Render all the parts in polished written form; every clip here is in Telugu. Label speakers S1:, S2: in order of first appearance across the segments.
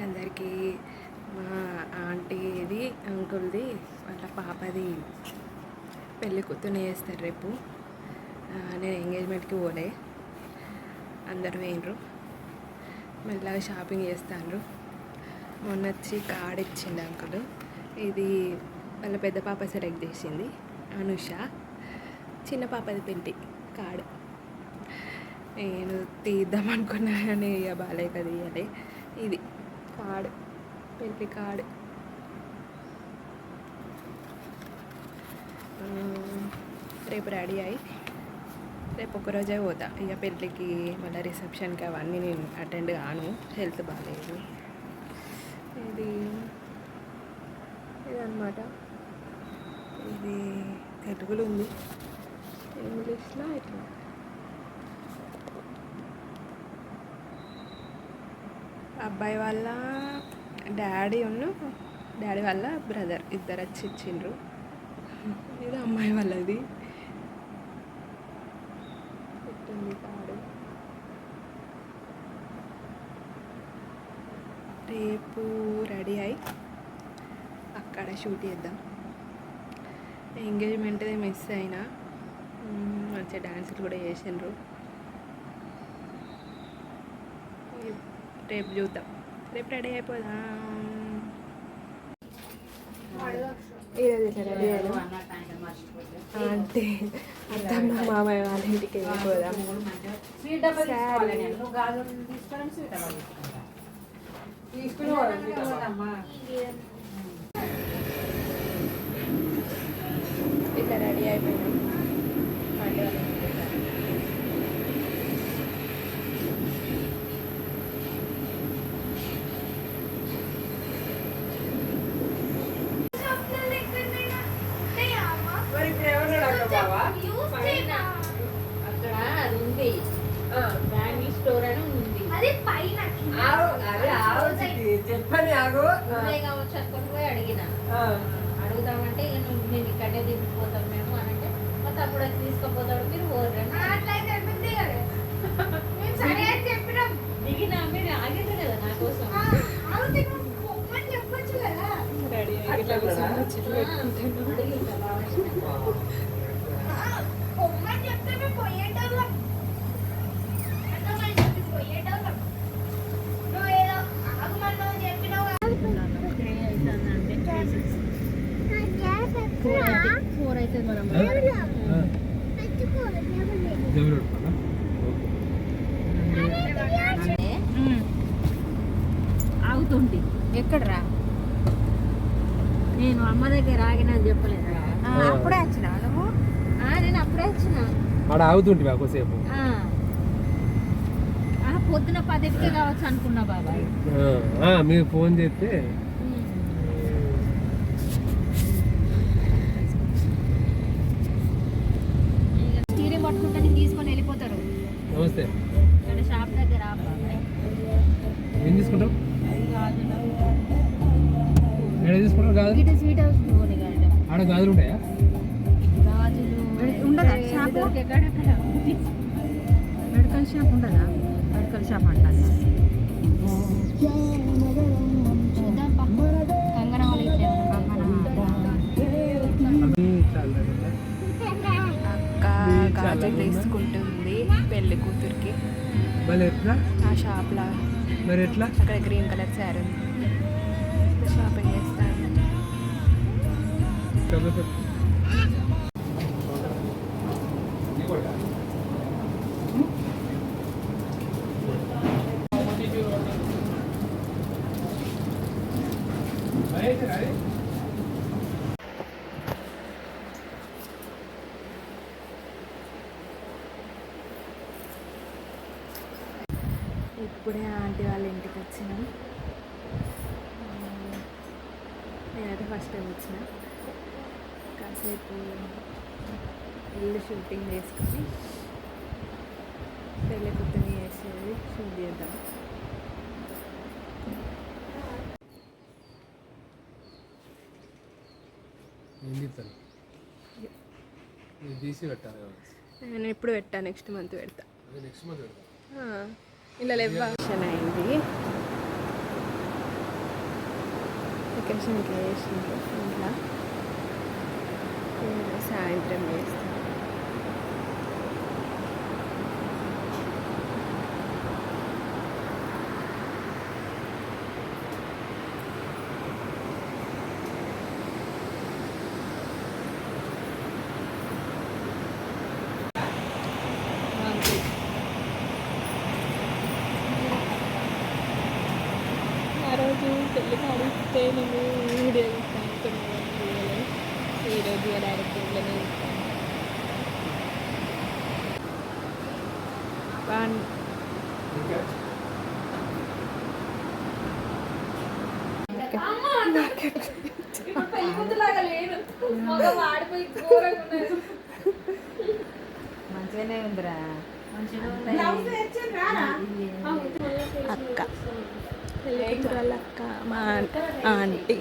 S1: అందరికీ. మా ఆంటీది అంకుల్ది వాళ్ళ పాపది పెళ్ళి కూతుర్ని చేస్తారు రేపు. నేను ఎంగేజ్మెంట్కి పోలే, అందరూ వేయండ్రు. మెల్లగా షాపింగ్ చేస్తాను. మొన్న వచ్చి కార్డ్ ఇచ్చిండు అంకుల్. ఇది వాళ్ళ పెద్ద పాప సెలెక్ట్ చేసింది, అనుష. చిన్న పాపది పెళ్ళి కార్డు నేను తీద్దాం అనుకున్నా కానీ ఇక బాగాలేక తీయాలి. ఇది కార్డు, పెళ్ళి కార్డు. రేపు రెడీ అయ్యి రేపు ఒకరోజే పోతా ఇక పెళ్ళికి, మళ్ళీ రిసెప్షన్కి అవన్నీ నేను అటెండ్ కాను, హెల్త్ బాగాలేదు. ఇదన్నమాట. ఇది తెలుగులో ఉంది, ఇంగ్లీష్లో ఇట్లా. అబ్బాయి వాళ్ళ డాడీ వాళ్ళ బ్రదర్ ఇద్దరు వచ్చి ఇచ్చిండ్రు. ఇది అమ్మాయి వాళ్ళది పెట్టింది కార్డు. రేపు రెడీ అయి అక్కడ షూట్ చేద్దాం. ఎంగేజ్మెంట్ మిస్ అయినా, మంచిగా డాన్సులు కూడా చేసిండ్రు. రేపు చూద్దాం, రేపు రెడీ అయిపోదాం. ఈరోజు ఇట్లా రెడీ అయ్యాను అంటే అత్తమ్మ మామయ్య వాళ్ళ ఇంటికి వెళ్ళిపోదాం. ఇట్లా రెడీ అయిపోయినాం.
S2: అడుగుదామంటే నేను ఇక్కడే దిగిపోతాం మేము అని అంటే, మా తమ్ముడు అది తీసుకుపోతాడు, మీరు దిగినా మీరు ఆగింది కదా నా కోసం. ఆగుతుంది ఎక్కడరా? నేను అమ్మ దగ్గర ఆగినా అని చెప్పలేదు. అప్పుడే వచ్చినా నువ్వు? నేను అప్పుడే వచ్చినా.
S3: ఆగుతుంటే ఒకసేపు
S2: పొద్దున 10కి కావచ్చు అనుకున్నా బాబాయ్.
S3: మీరు ఫోన్ చేస్తే
S2: స్టీరింగ్ పట్టుకుంటే నేను తీసుకొని వెళ్ళిపోతారు.
S3: నమస్తే.
S2: ఇక్కడ షాప్ దగ్గర
S3: ఏం తీసుకుంటాం? తీసుకుంటారు గాజు.
S2: స్వీట్ హౌస్
S3: ఆడ గాజులు ఉంటాయా?
S2: గాజులు ఉండదా షాప్? మెడికల్ షాప్ ఉండదా? మెడికల్ షాప్ అంటారు. చూద్దాం కంగనవాళ్ళు
S1: అక్క గాజులు తీసుకుంటుంది పెళ్ళి కూతురికి ఆ షాప్లో.
S3: మరి ఎట్లా?
S1: అక్కడ గ్రీన్ కలర్ శారీ షాపింగ్ చేస్తాను. ఇప్పుడే ఆంటీ వాళ్ళ ఇంటికి వచ్చినాం. నేనైతే ఫస్ట్ టైం వచ్చిన. కాసేపు ఇల్లు షూటింగ్ చేసుకొని పెళ్ళి కూతుర్ని చేసేది షూట్ చేద్దాం. నేను ఎప్పుడు పెట్టా, నెక్స్ట్ మంత్ పెడతా. ఇలా లెవ్వాషన్ అయింది. డెకరేషన్ ఇట్లా చేసిండ్రు ఇంట్లో. సాయంత్రం చేస్తాం. ఆ రోజు పెళ్ళి కాడిస్తే నేను వీడియో ఇస్తాను అనుకున్నాను. ఈరోజు డైరెక్ట్ ఇంట్లోనే ఇస్తాను.
S2: ఇప్పుడు పెళ్లి కూతులాగా లేదు, మొగం ఆడిపోయి ఘోరంగా ఉన్నది.
S4: మంచిగానే ఉందిరా.
S1: అక్క పెళ్ళి కూతురు వాళ్ళ అక్క, మా ఆంటీ,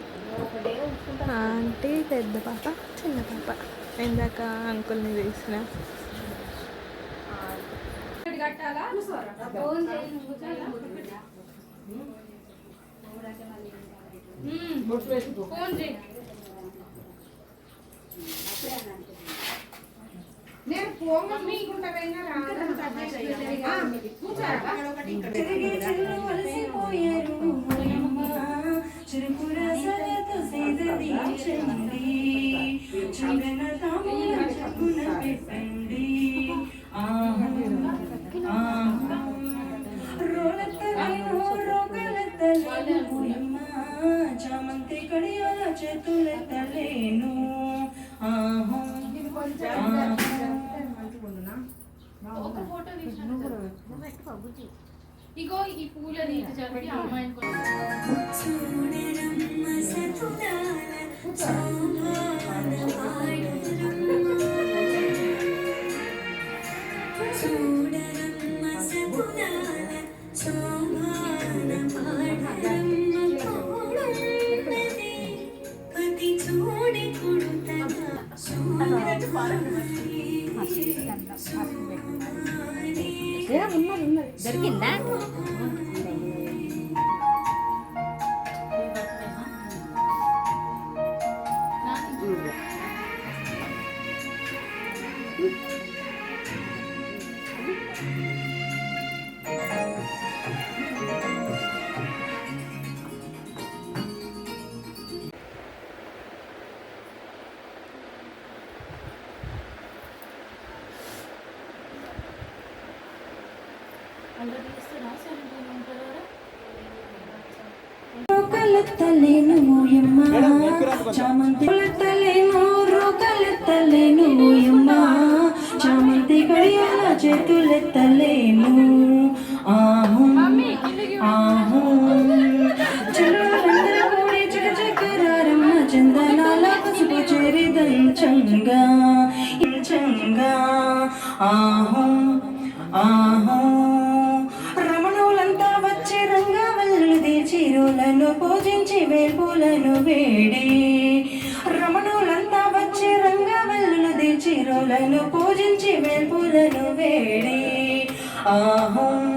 S1: పెద్ద పాప, చిన్న పాప. ఇందాక అంకుల్ని తీసిన.
S2: ఫోన్ చేయి.
S4: నేను పోగా మీకుంటా చామంతి కడియాల చేతులెత్తలేను.
S2: ఒక ఫోటో తీసాను. ఇగో ఈ పూల రీతి చదివి అమ్మాయిని
S4: దొరికిందా?
S5: కలెత్తలేను ఓయమ్మ, చామంతి కలెత్తలేను, కలెత్తలేను ఓయమ్మ, చామంతి గడియాల చేతులెత్తలేను. ఆహు ఆహు చెల్లెలందరూ కూడి చకచకరారమ్మ, చందనాల పసుపు చెరిదంచంగా ఇంచంగా. ఆహు ఆహు రమణులంతా వచ్చి రంగవల్లులు చిరులను పూజించి వేల్పులను వేడి. రమణులంతా వచ్చి రంగవల్లులు చిరులను పూజించి వేల్పులను వేడి. ఆహం